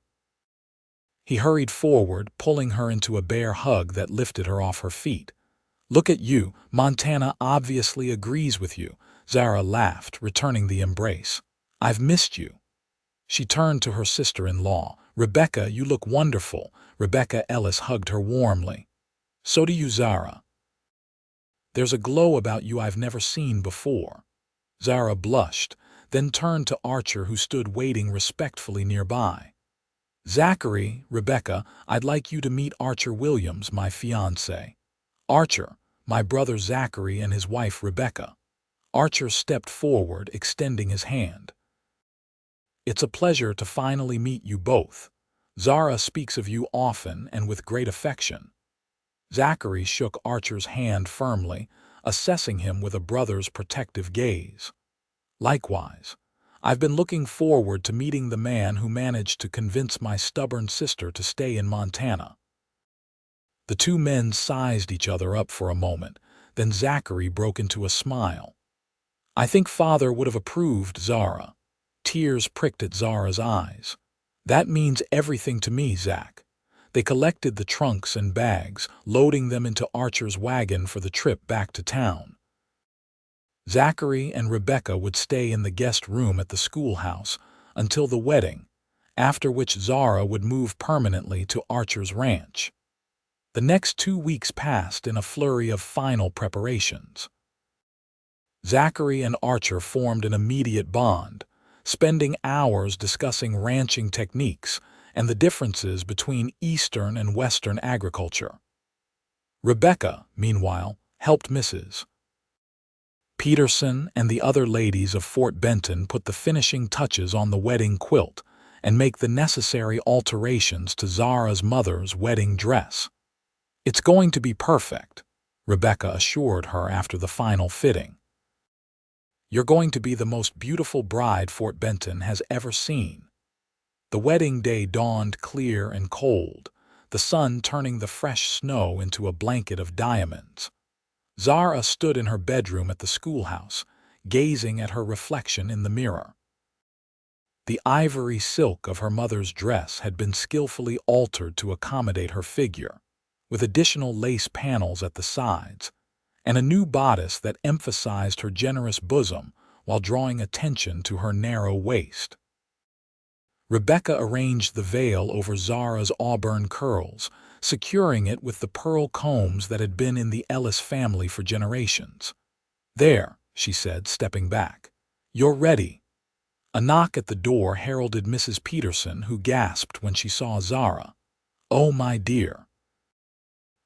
He hurried forward, pulling her into a bear hug that lifted her off her feet. "Look at you, Montana obviously agrees with you," Zara laughed, returning the embrace. "I've missed you." She turned to her sister-in-law. "Rebecca, you look wonderful." Rebecca Ellis hugged her warmly. "So do you, Zara. There's a glow about you I've never seen before." Zara blushed, then turned to Archer, who stood waiting respectfully nearby. "Zachary, Rebecca, I'd like you to meet Archer Williams, my fiancé." "Archer, my brother Zachary and his wife Rebecca." Archer stepped forward, extending his hand. "It's a pleasure to finally meet you both. Zara speaks of you often and with great affection." Zachary shook Archer's hand firmly, assessing him with a brother's protective gaze. "Likewise, I've been looking forward to meeting the man who managed to convince my stubborn sister to stay in Montana." The two men sized each other up for a moment, then Zachary broke into a smile. "I think Father would have approved, Zara." Tears pricked at Zara's eyes. "That means everything to me, Zach." They collected the trunks and bags, loading them into Archer's wagon for the trip back to town. Zachary and Rebecca would stay in the guest room at the schoolhouse until the wedding, after which Zara would move permanently to Archer's ranch. The next 2 weeks passed in a flurry of final preparations. Zachary and Archer formed an immediate bond, spending hours discussing ranching techniques and the differences between Eastern and Western agriculture. Rebecca, meanwhile, helped Mrs. Peterson and the other ladies of Fort Benton put the finishing touches on the wedding quilt and make the necessary alterations to Zara's mother's wedding dress. "It's going to be perfect," Rebecca assured her after the final fitting. "You're going to be the most beautiful bride Fort Benton has ever seen." The wedding day dawned clear and cold, the sun turning the fresh snow into a blanket of diamonds. Zara stood in her bedroom at the schoolhouse, gazing at her reflection in the mirror. The ivory silk of her mother's dress had been skillfully altered to accommodate her figure, with additional lace panels at the sides, and a new bodice that emphasized her generous bosom while drawing attention to her narrow waist. Rebecca arranged the veil over Zara's auburn curls, securing it with the pearl combs that had been in the Ellis family for generations. "There," she said, stepping back. "You're ready." A knock at the door heralded Mrs. Peterson, who gasped when she saw Zara. "Oh, my dear.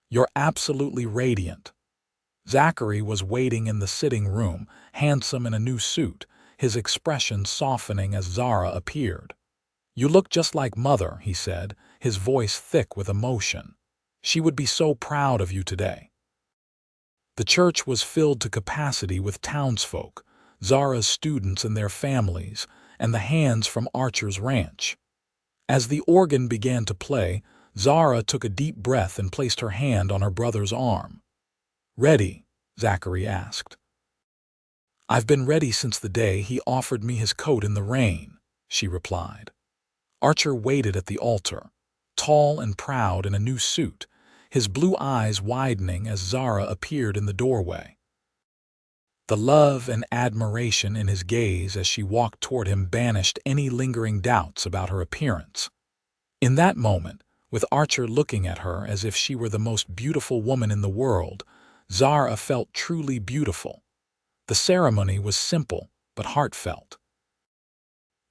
You're absolutely radiant." Zachary was waiting in the sitting room, handsome in a new suit, his expression softening as Zara appeared. "You look just like Mother," he said, his voice thick with emotion. "She would be so proud of you today." The church was filled to capacity with townsfolk, Zara's students and their families, and the hands from Archer's ranch. As the organ began to play, Zara took a deep breath and placed her hand on her brother's arm. "Ready?" Zachary asked. "I've been ready since the day he offered me his coat in the rain," she replied. Archer waited at the altar, tall and proud in a new suit, his blue eyes widening as Zara appeared in the doorway. The love and admiration in his gaze as she walked toward him banished any lingering doubts about her appearance. In that moment, with Archer looking at her as if she were the most beautiful woman in the world, Zara felt truly beautiful. The ceremony was simple but heartfelt.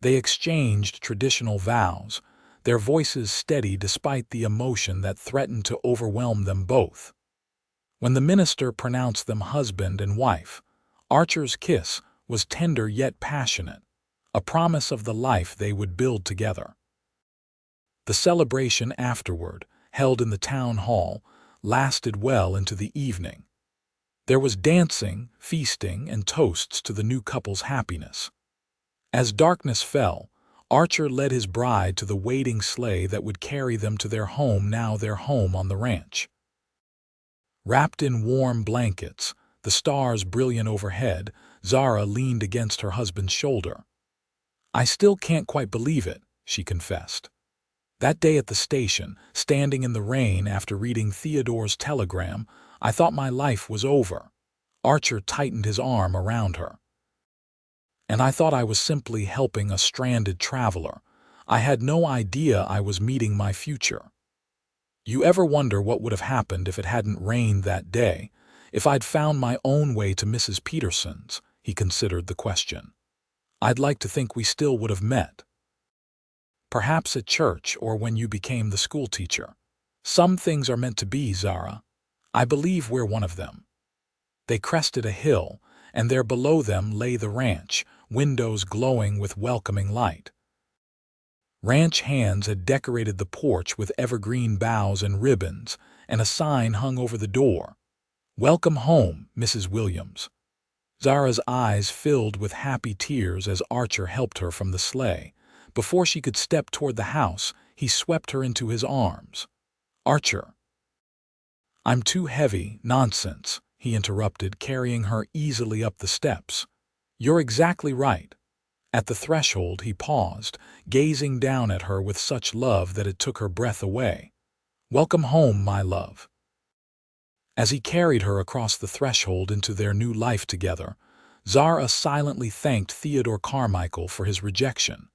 They exchanged traditional vows, their voices steady despite the emotion that threatened to overwhelm them both. When the minister pronounced them husband and wife, Archer's kiss was tender yet passionate, a promise of the life they would build together. The celebration afterward, held in the town hall, lasted well into the evening. There was dancing, feasting, and toasts to the new couple's happiness. As darkness fell, Archer led his bride to the waiting sleigh that would carry them to their home, now their home on the ranch. Wrapped in warm blankets, the stars brilliant overhead, Zara leaned against her husband's shoulder. "I still can't quite believe it," she confessed. "That day at the station, standing in the rain after reading Theodore's telegram, I thought my life was over." Archer tightened his arm around her. "And I thought I was simply helping a stranded traveler. I had no idea I was meeting my future. You ever wonder what would have happened if it hadn't rained that day, if I'd found my own way to Mrs. Peterson's?" He considered the question. "I'd like to think we still would have met. Perhaps at church or when you became the schoolteacher. Some things are meant to be, Zara. I believe we're one of them." They crested a hill, and there below them lay the ranch, windows glowing with welcoming light. Ranch hands had decorated the porch with evergreen boughs and ribbons, and a sign hung over the door. "Welcome home, Mrs. Williams." Zara's eyes filled with happy tears as Archer helped her from the sleigh. Before she could step toward the house, he swept her into his arms. "Archer." "I'm too heavy, nonsense," he interrupted, carrying her easily up the steps. "You're exactly right." At the threshold he paused, gazing down at her with such love that it took her breath away. "Welcome home, my love." As he carried her across the threshold into their new life together, Zara silently thanked Theodore Carmichael for his rejection,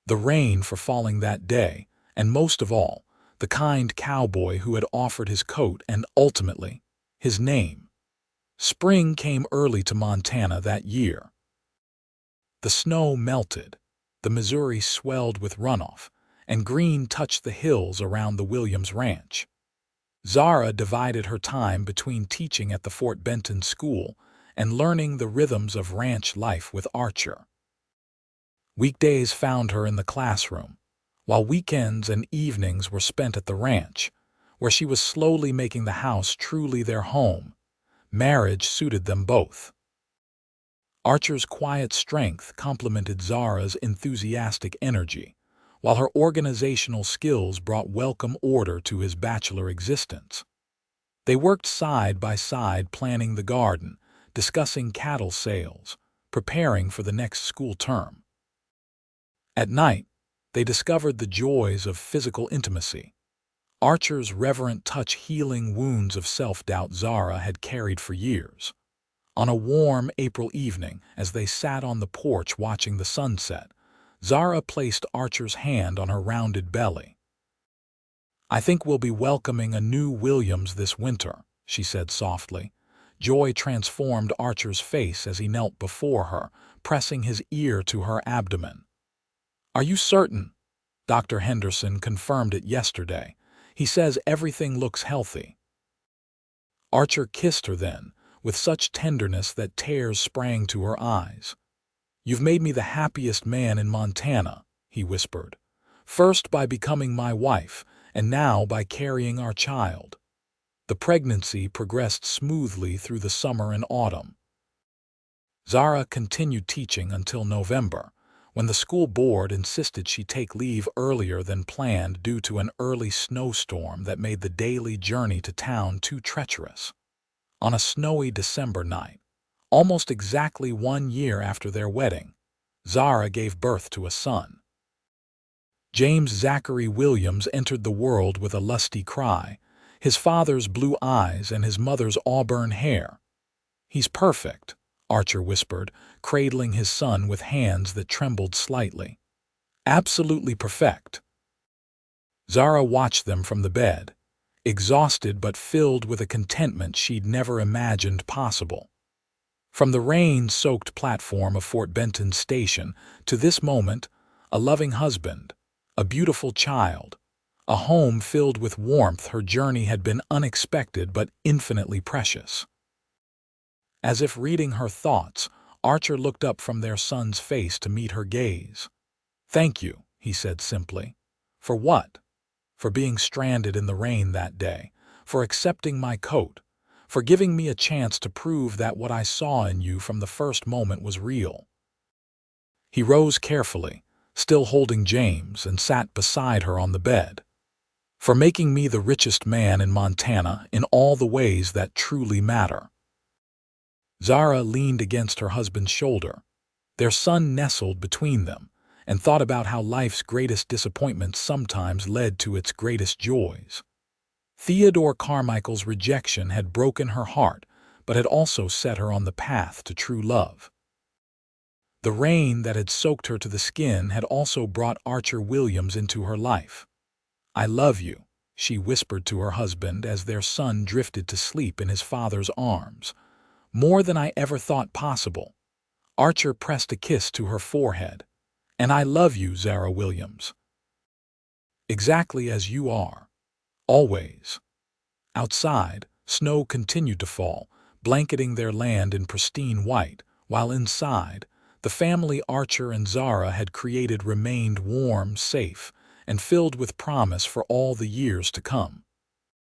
the rain for falling that day, and most of all, the kind cowboy who had offered his coat and, ultimately, his name. Spring came early to Montana that year. The snow melted, the Missouri swelled with runoff, and green touched the hills around the Williams Ranch. Zara divided her time between teaching at the Fort Benton school and learning the rhythms of ranch life with Archer. Weekdays found her in the classroom, while weekends and evenings were spent at the ranch, where she was slowly making the house truly their home. Marriage suited them both. Archer's quiet strength complemented Zara's enthusiastic energy, while her organizational skills brought welcome order to his bachelor existence. They worked side by side planning the garden, discussing cattle sales, preparing for the next school term. At night, they discovered the joys of physical intimacy. Archer's reverent touch healing wounds of self-doubt Zara had carried for years. On a warm April evening, as they sat on the porch watching the sunset, Zara placed Archer's hand on her rounded belly. "I think we'll be welcoming a new Williams this winter," she said softly. Joy transformed Archer's face as he knelt before her, pressing his ear to her abdomen. "Are you certain?" Dr. Henderson confirmed it yesterday. "He says everything looks healthy." Archer kissed her then, with such tenderness that tears sprang to her eyes. "You've made me the happiest man in Montana," he whispered. "First by becoming my wife, and now by carrying our child." The pregnancy progressed smoothly through the summer and autumn. Zara continued teaching until November, when the school board insisted she take leave earlier than planned due to an early snowstorm that made the daily journey to town too treacherous. On a snowy December night, almost exactly 1 year after their wedding, Zara gave birth to a son. James Zachary Williams entered the world with a lusty cry, his father's blue eyes and his mother's auburn hair. "He's perfect," Archer whispered, cradling his son with hands that trembled slightly. "Absolutely perfect." Zara watched them from the bed, exhausted but filled with a contentment she'd never imagined possible. From the rain-soaked platform of Fort Benton Station to this moment, a loving husband, a beautiful child, a home filled with warmth, her journey had been unexpected but infinitely precious. As if reading her thoughts, Archer looked up from their son's face to meet her gaze. "Thank you," he said simply. "For what?" "For being stranded in the rain that day, for accepting my coat, for giving me a chance to prove that what I saw in you from the first moment was real." He rose carefully, still holding James, and sat beside her on the bed. "For making me the richest man in Montana in all the ways that truly matter." Zara leaned against her husband's shoulder. Their son nestled between them, and thought about how life's greatest disappointments sometimes led to its greatest joys. Theodore Carmichael's rejection had broken her heart, but had also set her on the path to true love. The rain that had soaked her to the skin had also brought Archer Williams into her life. "I love you," she whispered to her husband as their son drifted to sleep in his father's arms. "More than I ever thought possible." Archer pressed a kiss to her forehead. "And I love you, Zara Williams. Exactly as you are. Always." Outside, snow continued to fall, blanketing their land in pristine white, while inside, the family Archer and Zara had created remained warm, safe, and filled with promise for all the years to come.